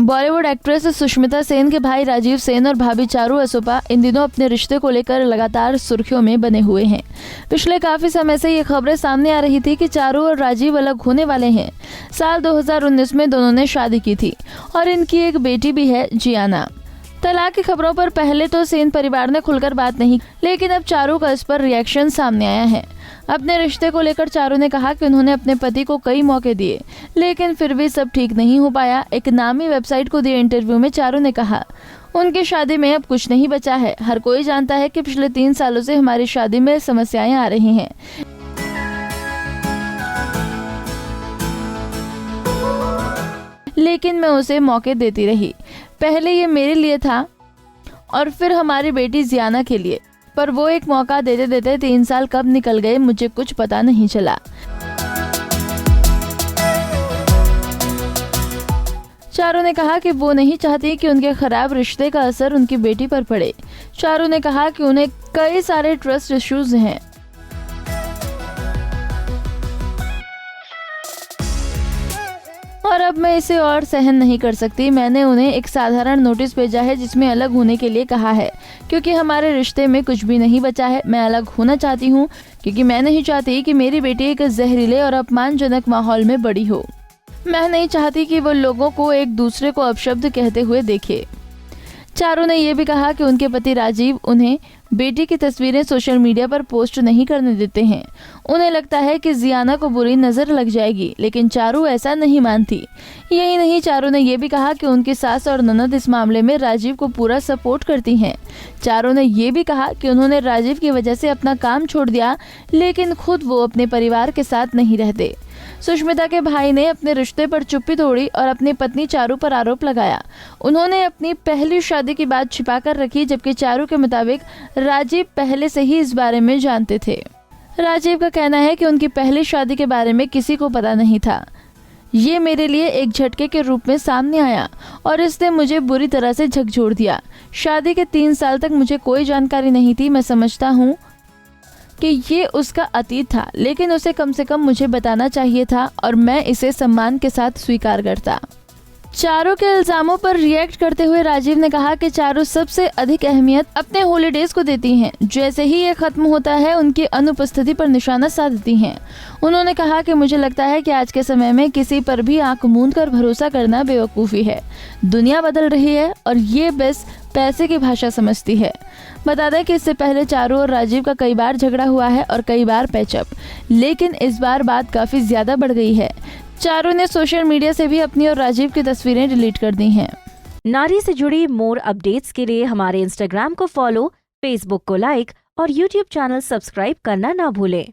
Bollywood actress Sushmita Sen के भाई राजीव सेन और भाभी चारू असोपा इन दिनों अपने रिश्ते को लेकर लगातार सुर्खियों में बने हुए हैं। पिछले काफी समय से ये खबरें सामने आ रही थी कि चारू और राजीव अलग होने वाले हैं। साल 2019 में दोनों ने शादी की थी और इनकी एक बेटी भी है, जियाना। तलाक की खबरों पर पहले तो सेन परिवार ने खुलकर बात नहीं, लेकिन अब चारू का इस पर रिएक्शन सामने आया है। अपने रिश्ते को लेकर चारू ने कहा कि उन्होंने अपने पति को कई मौके दिए, लेकिन फिर भी सब ठीक नहीं हो पाया। एक नामी वेबसाइट को दिए इंटरव्यू में चारू ने कहा, उनकी शादी में अब कुछ नहीं बचा है। हर कोई जानता है कि पिछले 3 सालों से हमारी शादी में समस्याएं आ रही हैं। लेकिन मैं उसे मौके देती रही। पहले ये मेरे लिए था और फिर हमारी बेटी जियाना के लिए, पर वो एक मौका देते देते 3 साल कब निकल गए मुझे कुछ पता नहीं चला। चारू ने कहा कि वो नहीं चाहती कि उनके खराब रिश्ते का असर उनकी बेटी पर पड़े। चारू ने कहा कि उन्हें कई सारे ट्रस्ट इश्यूज हैं। और अब मैं इसे और सहन नहीं कर सकती। मैंने उन्हें एक साधारण नोटिस भेजा है जिसमें अलग होने के लिए कहा है, क्योंकि हमारे रिश्ते में कुछ भी नहीं बचा है। मैं अलग होना चाहती हूँ क्योंकि मैं नहीं चाहती कि मेरी बेटी एक जहरीले और अपमानजनक माहौल में बड़ी हो। मैं नहीं चाहती कि वो लोगों को एक दूसरे को अपशब्द कहते हुए देखे। चारू ने यह भी कहा कि उनके पति राजीव उन्हें बेटी की तस्वीरें सोशल मीडिया पर पोस्ट नहीं करने देते हैं। उन्हें लगता है कि जियाना को बुरी नजर लग जाएगी, लेकिन चारू ऐसा नहीं मानती। यही नहीं, चारू ने यह भी कहा कि उनकी सास और ननद इस मामले में राजीव को पूरा सपोर्ट करती हैं। चारू ने यह भी कहा कि उन्होंने राजीव की वजह से अपना काम छोड़ दिया, लेकिन खुद वो अपने परिवार के साथ नहीं रहते। सुष्मिता के भाई ने अपने रिश्ते पर चुप्पी तोड़ी और अपनी पत्नी चारू पर आरोप लगाया। उन्होंने अपनी पहली शादी की बात छिपाकर रखी, जबकि चारू के मुताबिक राजीव पहले से ही इस बारे में जानते थे। राजीव का कहना है कि उनकी पहली शादी के बारे में किसी को पता नहीं था। ये मेरे लिए एक झटके के रूप में सामने आया और इसने मुझे बुरी तरह से झकझोर दिया। शादी के 3 साल तक मुझे कोई जानकारी नहीं थी। मैं समझता हूँ कि ये उसका अतीत था, लेकिन उसे कम से कम मुझे बताना चाहिए था और मैं इसे सम्मान के साथ स्वीकार करता। चारू के इल्जामों पर रिएक्ट करते हुए राजीव ने कहा कि चारू सबसे अधिक अहमियत अपने हॉलीडेज को देती हैं। जैसे ही ये खत्म होता है उनकी अनुपस्थिति पर निशाना साधती हैं। उन्होंने कहा कि मुझे लगता है कि आज के समय में किसी पर भी आंख मूंद कर भरोसा करना बेवकूफ़ी है। दुनिया बदल रही है और ये बस पैसे की भाषा समझती है। बता दें कि इससे पहले चारू और राजीव का कई बार झगड़ा हुआ है और कई बार पैचअप, लेकिन इस बार बात काफ़ी ज़्यादा बढ़ गई है। चारू ने सोशल मीडिया से भी अपनी और राजीव की तस्वीरें डिलीट कर दी हैं। नारी से जुड़ी मोर अपडेट्स के लिए हमारे इंस्टाग्राम को फॉलो, फेसबुक को लाइक और यूट्यूब चैनल सब्सक्राइब करना ना भूलें।